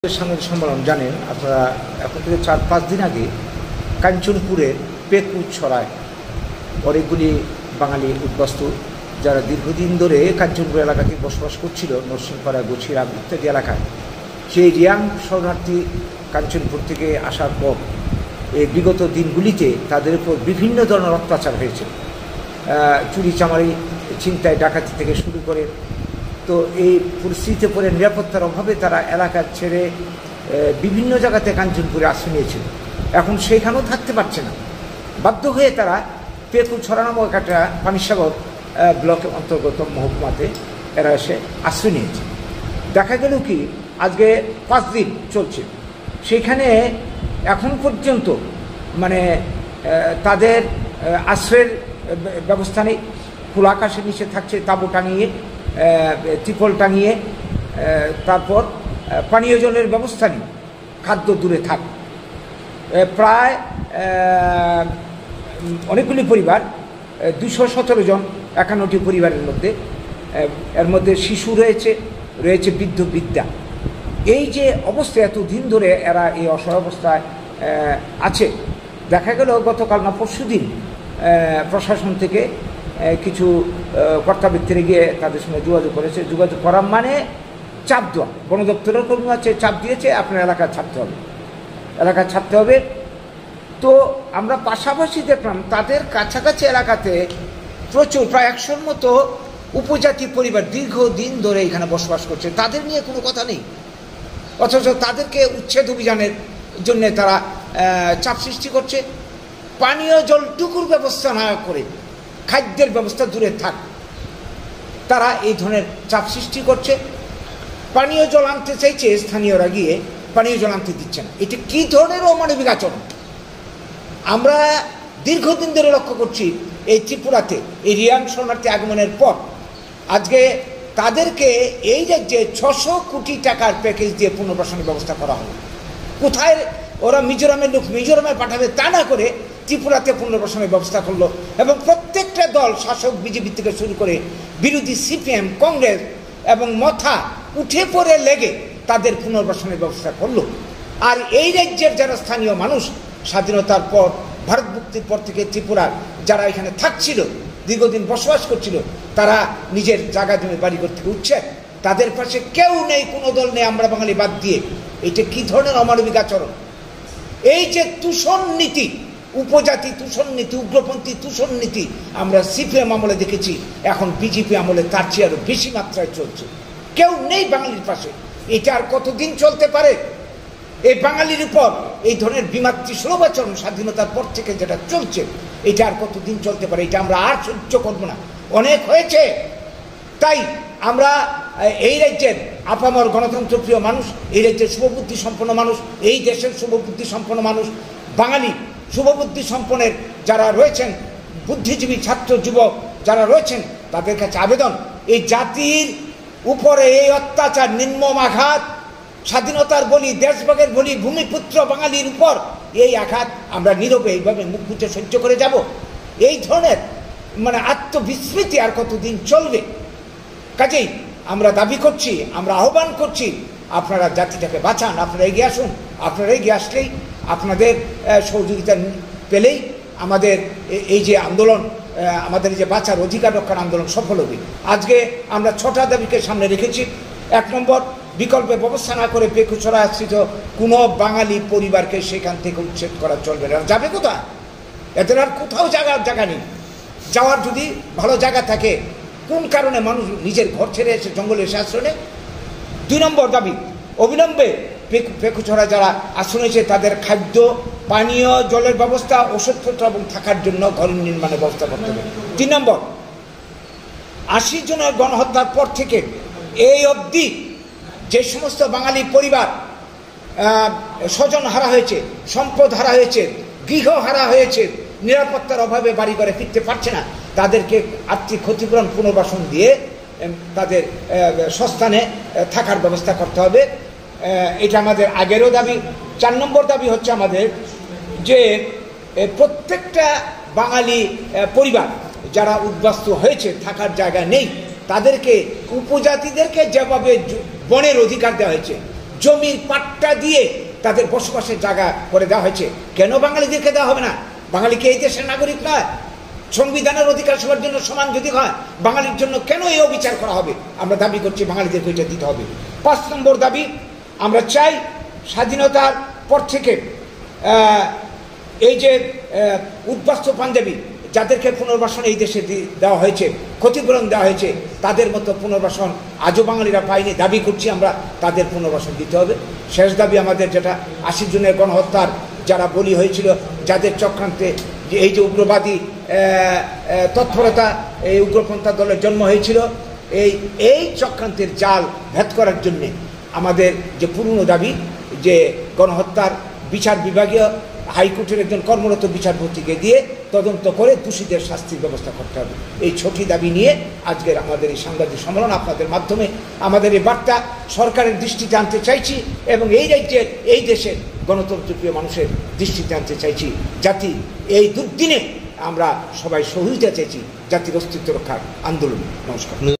সাংবাদিক সম্মেলন জানেন আপনারা, এখন থেকে 4-5 দিন আগে কাঞ্চনপুরের পেকুছড়ায় অনেকগুলি বাঙালি উদ্বাস্তু যারা দীর্ঘদিন ধরে কাঞ্চনপুর এলাকাতে বসবাস করছিল, নরসিংপাড়া, গছিরাম ইত্যাদি এলাকায়, সেই রিয়াং শরণার্থী কাঞ্চনপুর থেকে আসার পর এই বিগত দিনগুলিতে তাদের উপর বিভিন্ন ধরনের অত্যাচার হয়েছে। চুরি চামারি, ছিনতাই, ডাকাতি থেকে শুরু করে। তো এই পরিস্থিতিতে পরে নিরাপত্তার অভাবে তারা এলাকা ছেড়ে বিভিন্ন জায়গাতে কাঞ্চনপুরে আশ্রয় নিয়েছিল। এখন সেইখানেও থাকতে পারছে না, বাধ্য হয়ে তারা পেকুছড়া নামক একটা পানিসাগর ব্লকের অন্তর্গত মহকুমাতে এরা এসে আশ্রয় নিয়েছে। দেখা গেল কি আজকে 5 দিন চলছে, সেখানে এখন পর্যন্ত মানে তাদের আশ্রয়ের ব্যবস্থা নেই। খোলা আকাশের নিচে থাকছে, তাঁবু টাঙিয়ে, ত্রিপল টাঙিয়ে, তারপর পানীয় জলের ব্যবস্থা নেই, খাদ্য দূরে থাক। প্রায় অনেকগুলি পরিবার, 217 জন 51টি পরিবারের মধ্যে, এর মধ্যে শিশু রয়েছে বৃদ্ধ বৃদ্ধা। এই যে অবস্থা, এতদিন ধরে এরা এই অসহায় অবস্থায় আছে। দেখা গেল গতকাল না পরশুদিন প্রশাসন থেকে কিছু কর্তা ব্যক্তিরা গিয়ে তাদের সঙ্গে যোগাযোগ করেছে। যোগাযোগ করার মানে চাপ দেওয়া, বন দপ্তরের কর্মী আছে, চাপ দিয়েছে আপনার এলাকা ছাড়তে হবে, এলাকা ছাড়তে হবে। তো আমরা পাশাপাশি দেখলাম তাদের কাছাকাছি এলাকাতে প্রচুর, প্রায় 100-র মতো উপজাতি পরিবার দীর্ঘদিন ধরে এখানে বসবাস করছে, তাদের নিয়ে কোনো কথা নেই। অথচ তাদেরকে উচ্ছেদ অভিযানের জন্য তারা চাপ সৃষ্টি করছে। পানীয় জলটুকুর ব্যবস্থা না করে খাদ্যের ব্যবস্থা দূরে থাক, তারা এই ধরনের চাপ সৃষ্টি করছে। পানীয় জল আনতে চাইছে, স্থানীয়রা গিয়ে পানীয় জল আনতে দিচ্ছে না। এটা কী ধরনের অমানবিক আচরণ? আমরা দীর্ঘদিন ধরে লক্ষ্য করছি এই ত্রিপুরাতে এই রিয়াং শরণার্থী আগমনের পর আজকে তাদেরকে এই রাজ্যে 600 কোটি টাকার প্যাকেজ দিয়ে পুনর্বাসনের ব্যবস্থা করা হলো। কোথায় ওরা মিজোরামের লোক মিজোরামে পাঠাবে তা না করে ত্রিপুরাতে পুনর্বাসনের ব্যবস্থা করলো, এবং প্রত্যেকটা দল, শাসক বিজেপি থেকে শুরু করে বিরোধী সিপিএম, কংগ্রেস এবং মথা উঠে পড়ে লেগে তাদের পুনর্বাসনের ব্যবস্থা করলো। আর এই রাজ্যের যারা স্থানীয় মানুষ, স্বাধীনতার পর, ভারত মুক্তির পর থেকে ত্রিপুরার যারা এখানে থাকছিল, দীর্ঘদিন বসবাস করছিল, তারা নিজের জায়গা জমি বাড়িঘর থেকে উঠছে, তাদের পাশে কেউ নেই, কোনো দল নেই, আমরা বাঙালি বাদ দিয়ে। এটা কি ধরনের অমানবিক আচরণ? এই যে তুষণ নীতি, উপজাতি তুষণ নীতি, উগ্রপন্থী তুষণ নীতি আমরা সিপিএম আমলে দেখেছি, এখন বিজেপি আমলে তার চেয়ে আরো বেশি মাত্রায় চলছে। কেউ নেই বাঙালির পাশে। এটা আর কতদিন চলতে পারে? এই বাঙালির উপর এই ধরনের বিমাতৃসুলভ আচরণ স্বাধীনতার পর থেকে যেটা চলছে, এটা আর কতদিন চলতে পারে? এটা আমরা আর সহ্য করবো না, অনেক হয়েছে। তাই আমরা এই রাজ্যের আপামর গণতন্ত্রপ্রিয় মানুষ, এই রাজ্যের শুভবুদ্ধি সম্পন্ন মানুষ, এই দেশের শুভবুদ্ধি সম্পন্ন মানুষ, বাঙালি শুভবুদ্ধি সম্পন্নের যারা রয়েছেন, বুদ্ধিজীবী ছাত্র যুবক যারা রয়েছেন, তাদের কাছে আবেদন, এই জাতির উপরে এই অত্যাচার, নির্মম আঘাত, স্বাধীনতার বলি, দেশভাগের বলি, ভূমিপুত্র বাঙালির উপর এই আঘাত আমরা নীরবে এইভাবে মুখ বুজে সহ্য করে যাব? এই ধরনের মানে আত্মবিস্মৃতি আর কতদিন চলবে? কাজেই আমরা দাবি করছি, আমরা আহ্বান করছি, আপনারা জাতিটাকে বাঁচান, আপনারা এগিয়ে আসুন। আপনারা এগিয়ে আসলেই, আপনাদের সহযোগিতা পেলেই আমাদের এই যে আন্দোলন, আমাদের যে বাঁচার অধিকার রক্ষার আন্দোলন সফল হবে। আজকে আমরা 6টা দাবিকে সামনে রেখেছি। 1 নম্বর, বিকল্পে ব্যবস্থা না করে পেকুছড়া আশ্রিত কোনো বাঙালি পরিবারকে সেখান থেকে উচ্ছেদ করা চলবে না। যাবে কোথায়? এদের আর কোথাও জায়গা নেই। যাওয়ার যদি ভালো জায়গা থাকে, কোন কারণে মানুষ নিজের ঘর ছেড়ে এসে জঙ্গলে এসে আশ্রয় নেয়? 2 নম্বর দাবি, অবিলম্বে পেকুছড়া যারা আশ্রয় নিয়েছে তাদের খাদ্য, পানীয় জলের ব্যবস্থা, ওষুধপত্র এবং থাকার জন্য ঘর নির্মাণের ব্যবস্থা করতে হবে। 3 নম্বর, 80 জনের গণহত্যার পর থেকে এই অবধি যে সমস্ত বাঙালি পরিবার স্বজন হারা হয়েছে, সম্পদ হারা হয়েছে, গৃহ হারা হয়েছে, নিরাপত্তার অভাবে বাড়ি ঘরে ফিরতে পারছে না, তাদেরকে আর্থিক ক্ষতিপূরণ পুনর্বাসন দিয়ে তাদের স্বস্থানে থাকার ব্যবস্থা করতে হবে। এটা আমাদের আগেরও দাবি। 4 নম্বর দাবি হচ্ছে আমাদের যে প্রত্যেকটা বাঙালি পরিবার যারা উদ্বাস্তু হয়েছে, থাকার জায়গা নেই, তাদেরকে উপজাতিদেরকে যেভাবে বনের অধিকার দেওয়া হয়েছে, জমির পাট্টা দিয়ে তাদের বসবাসের জায়গা করে দেওয়া হয়েছে। কেন বাঙালিদেরকে দেওয়া হবে না? বাঙালিকে এই দেশের নাগরিক নয়? সংবিধানের অধিকার সবার জন্য সমান যদি হয়, বাঙালির জন্য কেন এই অবিচার করা হবে? আমরা দাবি করছি বাঙালিদেরকে এটা দিতে হবে। 5 নম্বর দাবি, আমরা চাই স্বাধীনতার পর থেকে এই যে উদ্বাস্তু পাঞ্জাবি যাদেরকে পুনর্বাসন এই দেশে দেওয়া হয়েছে, ক্ষতিপূরণ দেওয়া হয়েছে, তাদের মতো পুনর্বাসন আজও বাঙালিরা পায়নি। দাবি করছি আমরা তাদের পুনর্বাসন দিতে হবে। শেষ দাবি আমাদের, যেটা 80 জনের গণহত্যার যারা বলি হয়েছিল, যাদের চক্রান্তে যে এই যে উগ্রবাদী তৎপরতা, এই উগ্রপন্থা দলের জন্ম হয়েছিল, এই চক্রান্তের জাল ভেদ করার জন্যে আমাদের যে পুরনো দাবি যে গণহত্যার বিচার বিভাগীয় হাইকোর্টের একজন কর্মরত বিচারপতিকে দিয়ে তদন্ত করে দোষীদের শাস্তির ব্যবস্থা করতে হবে। এই 6টি দাবি নিয়ে আজকের আমাদের এই সাংবাদিক সম্মেলন। আপনাদের মাধ্যমে আমাদের এই বার্তা সরকারের দৃষ্টিতে আনতে চাইছি এবং এই রাজ্যের, এই দেশের গণতন্ত্রপ্রিয় মানুষের দৃষ্টিতে আনতে চাইছি। জাতি এই দুর্দিনে আমরা সবাই সহযোগিতা চাইছি জাতির অস্তিত্ব রক্ষার আন্দোলন। নমস্কার।